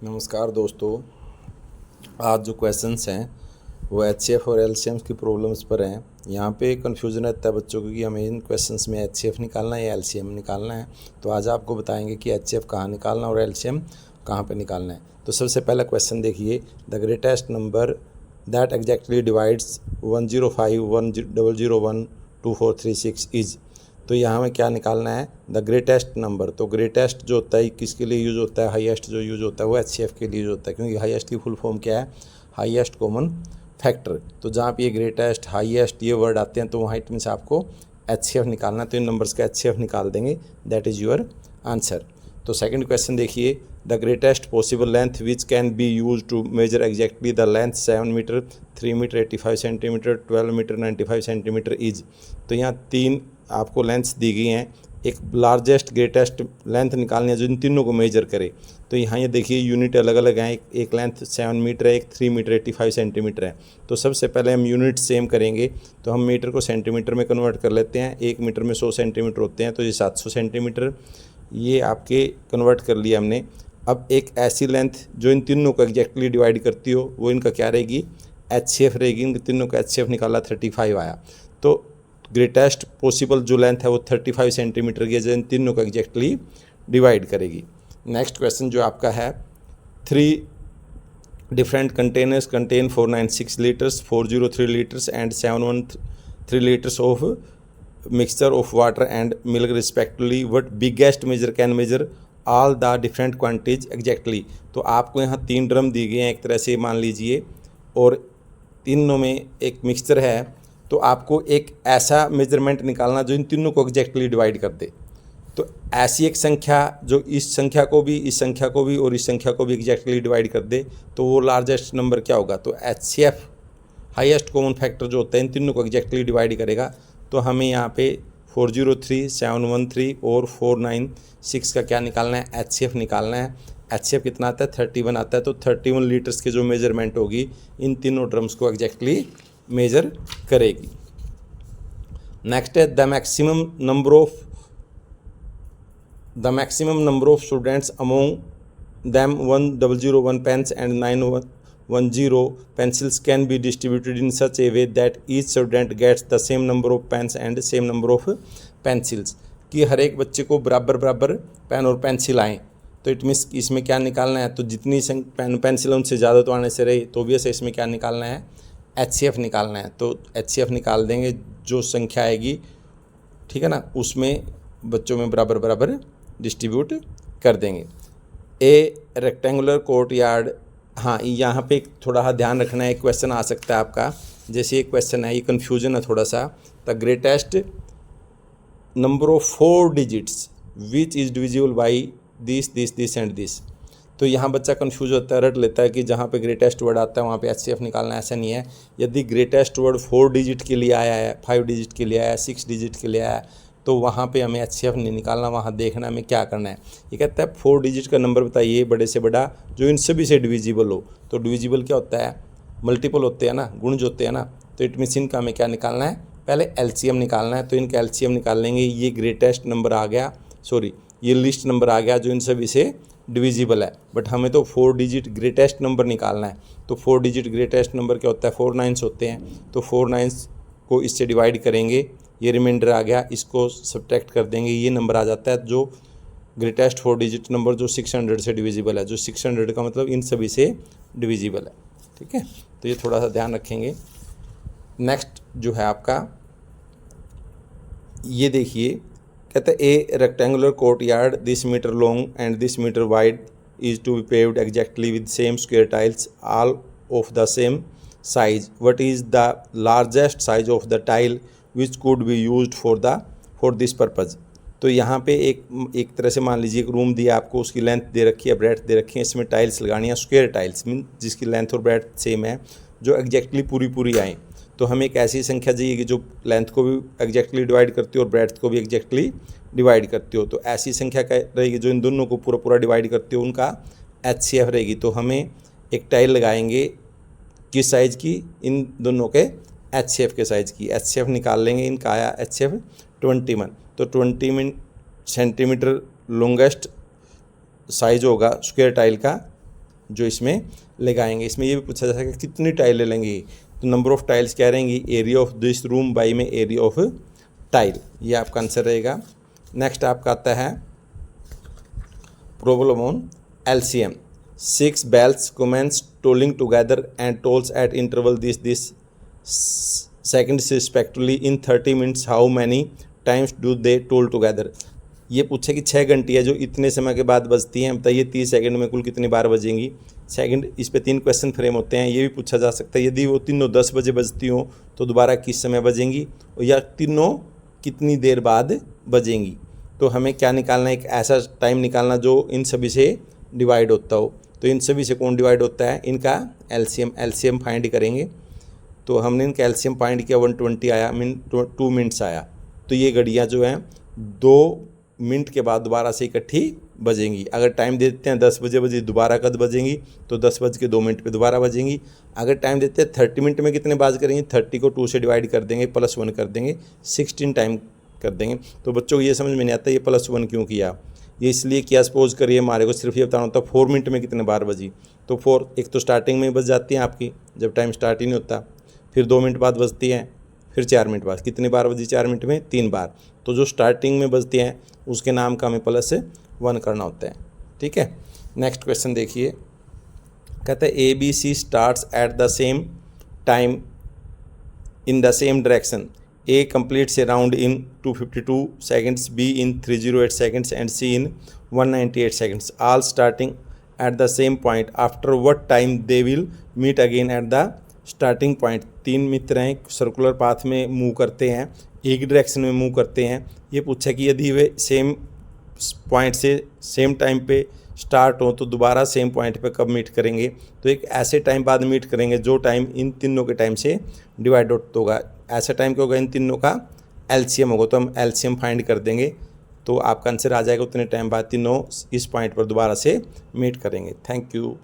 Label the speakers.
Speaker 1: नमस्कार दोस्तों। आज जो क्वेश्चंस हैं वो एचसीएफ और एलसीएम की प्रॉब्लम्स पर हैं। यहाँ पे कन्फ्यूज़न रहता है बच्चों को कि हमें इन क्वेश्चंस में एचसीएफ निकालना है या एलसीएम निकालना है। तो आज आपको बताएंगे कि एचसीएफ कहाँ निकालना है और एलसीएम कहाँ पे निकालना है। तो सबसे पहला क्वेश्चन देखिए, the greatest number that exactly divides 10510012436 is. तो यहाँ में क्या निकालना है, द ग्रेटेस्ट नंबर। तो ग्रेटेस्ट जो होता है किसके लिए यूज़ होता है, हाईएस्ट जो यूज़ होता है वो एचसीएफ के लिए यूज़ होता है, क्योंकि हाईएस्ट की फुल फॉर्म क्या है, हाईएस्ट कॉमन फैक्टर। तो जहाँ पे ये ग्रेटेस्ट हाईएस्ट ये वर्ड आते हैं तो वहाँ इट मीन्स आपको एचसीएफ निकालना है। तो इन नंबर्स का एचसीएफ निकाल देंगे, दैट इज़ योर आंसर। तो सेकंड क्वेश्चन देखिए, the greatest possible length which can be use to measure exactly the length 7 metre, 3 metre 85 centimetre, 12 metre 95 centimetre is. तो यहाँ तीन आपको लेंथ्स दी गई हैं, एक लार्जेस्ट ग्रेटेस्ट लेंथ निकालनी है जो इन तीनों को मेजर करे। तो यहाँ ये देखिए यूनिट अलग अलग हैं, एक लेंथ 7 मीटर है, एक 3 मीटर 85 सेंटीमीटर है। तो सबसे पहले हम यूनिट सेम करेंगे, तो हम मीटर को सेंटीमीटर में कन्वर्ट कर लेते हैं। 1 मीटर में 100 सेंटीमीटर होते हैं, तो ये 700 सेंटीमीटर ये आपके कन्वर्ट कर लिया हमने। अब एक ऐसी लेंथ जो इन तीनों को एग्जैक्टली डिवाइड करती हो वो इनका क्या रहेगी, एचसीएफ रहेगी। इन तीनों का एचसीएफ निकाला 35 आया। तो ग्रेटेस्ट पॉसिबल जो लेंथ है वो 35 सेंटीमीटर की है जो इन तीनों को एग्जैक्टली डिवाइड करेगी। नेक्स्ट क्वेश्चन जो आपका है, 3 different containers contain 496 liters, 403 liters and 713 liters of mixture of water and milk respectively. What biggest measure can measure all the different quantities exactly? तो आपको यहाँ 3 ड्रम दिए गए हैं एक तरह से मान लीजिए, और तीनों में एक मिक्सचर है। तो आपको एक ऐसा मेजरमेंट निकालना जो इन तीनों को एग्जैक्टली डिवाइड कर दे। तो ऐसी एक संख्या जो इस संख्या को भी, इस संख्या को भी और इस संख्या को भी एग्जैक्टली डिवाइड कर दे, तो वो लार्जेस्ट नंबर क्या होगा। तो एचसीएफ हाईएस्ट कॉमन फैक्टर जो होता है इन तीनों को एग्जैक्टली डिवाइड करेगा। तो हमें यहाँ पे 403, 713 और 496 का क्या निकालना है, एचसीएफ निकालना है। एचसीएफ कितना आता है, 31 आता है। तो 31 लीटर्स की जो मेजरमेंट होगी इन तीनों ड्रम्स को एग्जैक्टली मेजर करेगी। नेक्स्ट है, the maximum number of students among them 1001 pens and 910 pencils can be distributed in such a way that each student gets the same number of pens and same number of pencils। कि हर एक बच्चे को बराबर बराबर pen और pencil आएँ। तो it means इसमें क्या निकालना है, तो जितनी पेन पेंसिल उनसे ज़्यादा तो आने से रही, तो भी ऐसे इसमें क्या निकालना है, एचसीएफ निकालना है। तो एचसीएफ निकाल देंगे, जो संख्या आएगी ठीक है ना, उसमें बच्चों में बराबर बराबर डिस्ट्रीब्यूट कर देंगे। ए रेक्टेंगुलर कोर्ट यार्ड, हाँ यहाँ पे थोड़ा सा ध्यान रखना है, एक क्वेश्चन आ सकता है आपका। जैसे ये क्वेश्चन है, ये कन्फ्यूजन है थोड़ा सा। The greatest number of 4 digits which is divisible by this and this. तो यहाँ बच्चा कन्फ्यूज होता है, रट लेता है कि जहाँ पे ग्रेटेस्ट वर्ड आता है वहाँ पे एचसीएफ निकालना है। ऐसा नहीं है। यदि ग्रेटेस्ट वर्ड 4 डिजिट के लिए आया है, 5 डिजिट के लिए आया है, 6 डिजिट के लिए आया है, तो वहाँ पे हमें एचसीएफ नहीं निकालना, वहाँ देखना हमें क्या करना है। ये कहता है 4 डिजिट का नंबर बताइए बड़े से बड़ा जो इन सभी से डिविजिबल हो। तो डिविजिबल क्या होता है, मल्टीपल होते हैं ना, गुण जो होते हैं ना। तो इट मीन्स इनका हमें क्या निकालना है, पहले एलसीएम निकालना है। तो इनका एलसीएम निकाल लेंगे। ये ग्रेटेस्ट नंबर आ गया, सॉरी ये लिस्ट नंबर आ गया जो इन सभी से डिविजिबल है। बट हमें तो 4 डिजिट ग्रेटेस्ट नंबर निकालना है। तो 4 डिजिट ग्रेटेस्ट नंबर क्या होता है, 4 9s होते हैं। तो 4 9s को इससे डिवाइड करेंगे, ये रिमाइंडर आ गया, इसको सब्ट्रैक्ट कर देंगे, ये नंबर आ जाता है जो ग्रेटेस्ट 4 डिजिट नंबर जो 600 से डिविजिबल है। जो 600 का मतलब इन सभी से डिविजिबल है। ठीक है, तो ये थोड़ा सा ध्यान रखेंगे। नेक्स्ट जो है आपका, ये देखिए, कहते हैं a rectangular courtyard this metre long and this metre wide is to be paved exactly with same square tiles all of the same size. What is the largest size of the tile which could be use for this purpose. तो यहाँ पे एक तरह से मान लीजिए एक room दिया आपको, उसकी लेंथ दे रखी है, ब्रेड्थ दे रखी है, इसमें टाइल्स लगानी है, स्क्वायर टाइल्स मीन जिसकी लेंथ और ब्रेड्थ सेम है, जो एग्जैक्टली पूरी आएँ। तो हमें एक ऐसी संख्या चाहिए कि जो लेंथ को भी एग्जैक्टली डिवाइड करती हो और ब्रेड्थ को भी एग्जैक्टली डिवाइड करती हो। तो ऐसी संख्या क्या रहेगी जो इन दोनों को पूरा डिवाइड करती हो, उनका एचसीएफ रहेगी। तो हमें एक टाइल लगाएंगे किस साइज़ की, इन दोनों के एचसीएफ के साइज़ की। एचसीएफ निकाल लेंगे, इनका आया एचसीएफ 21। तो 20 सेंटीमीटर लॉन्गेस्ट साइज होगा स्क्वायर टाइल का, जो इसमें लगाएंगे। इसमें ये भी पूछा जा सकता है कितनी टाइलें लेंगे, तो नंबर ऑफ टाइल्स क्या रहेंगी, area of this room by में एरिया ऑफ टाइल, ये आपका आंसर रहेगा। नेक्स्ट आपका आता है problem on LCM। 6 bells commence tolling together and tolls at interval this seconds respectively in 30 minutes. How many times do they toll together? ये पूछे कि 6 घंटियाँ जो इतने समय के बाद बजती हैं, बताइए 30 सेकंड में कुल कितनी बार बजेंगी। सेकंड, इस पे 3 क्वेश्चन फ्रेम होते हैं। ये भी पूछा जा सकता है यदि वो तीनों 10 बजे बजती हों तो दोबारा किस समय बजेंगी, या तीनों कितनी देर बाद बजेंगी। तो हमें क्या निकालना है, एक ऐसा टाइम निकालना जो इन सभी से डिवाइड होता हो। तो इन सभी से कौन डिवाइड होता है, इनका एलसीएम फाइंड करेंगे। तो हमने इनका एलसीएम फाइंड किया, 120 आया, 2 मिनट्स आया। तो ये घड़ियाँ जो हैं 2 मिनट के बाद दोबारा से इकट्ठी बजेंगी। अगर टाइम दे देते हैं 10 बजे बजी, दोबारा कब बजेंगी, तो 10:02 पे दोबारा बजेंगी। अगर टाइम देते हैं 30 मिनट में कितने बाज करेंगे, 30 को 2 से डिवाइड कर देंगे, +1 कर देंगे, 16 टाइम कर देंगे। तो बच्चों को ये समझ में नहीं आता ये +1 क्यों किया। ये इसलिए किया, सपोज करिए हमारे को सिर्फ ये बताना होता 4 मिनट में कितने बार बजी। तो 4 एक तो स्टार्टिंग में बज जाती हैं आपकी, जब टाइम स्टार्ट ही नहीं होता, फिर 2 मिनट बाद बजती हैं, फिर 4 मिनट बाद। कितनी बार बजी 4 मिनट में, 3 बार। तो जो स्टार्टिंग में बजती हैं उसके नाम का हमें +1 करना होता है। ठीक है, नेक्स्ट क्वेश्चन देखिए। कहते हैं ABC starts at the same time in the same direction. A completes a round in 252 seconds, B in 308 seconds and C in 198 seconds, all starting at the same point. After what time they will meet again at the starting point? 3 मित्र हैं, circular path में move करते हैं, एक direction में move करते हैं। ये पूछा कि यदि वे सेम पॉइंट से सेम टाइम पे स्टार्ट हो तो दोबारा सेम पॉइंट पे कब मीट करेंगे। तो एक ऐसे टाइम बाद मीट करेंगे जो टाइम इन तीनों के टाइम से डिवाइड आउट होगा। ऐसा टाइम क्या होगा, इन तीनों का LCM होगा। तो हम LCM फाइंड कर देंगे, तो आपका आंसर आ जाएगा उतने टाइम बाद तीनों इस पॉइंट पर दोबारा से मीट करेंगे। Thank you.